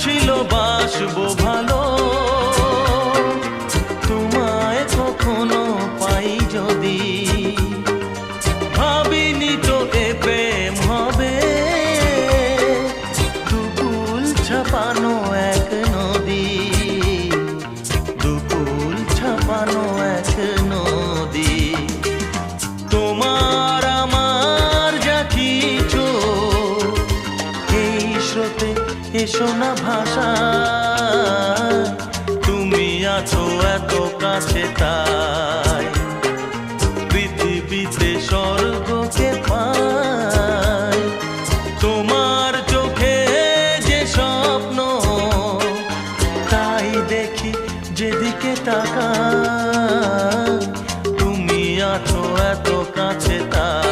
ছিল বাসবো ভালো, তোমায় কখনো পাই যদি। ভাবিনি তো এ প্রেম হবে, দুকুল ছাপানো এক নদী, দুকুল ছাপানো এক নদী। তোমার আমার যা কিছু এই স্রোতে এসো না ভাষা, তুমি আছো এত কাছে তাই পৃথিবীতে স্বর্গকে পাই। তোমার চোখে যে স্বপ্ন তাই দেখি যেদিকে তাকাই, তুমি আছো এত কাছে তাই।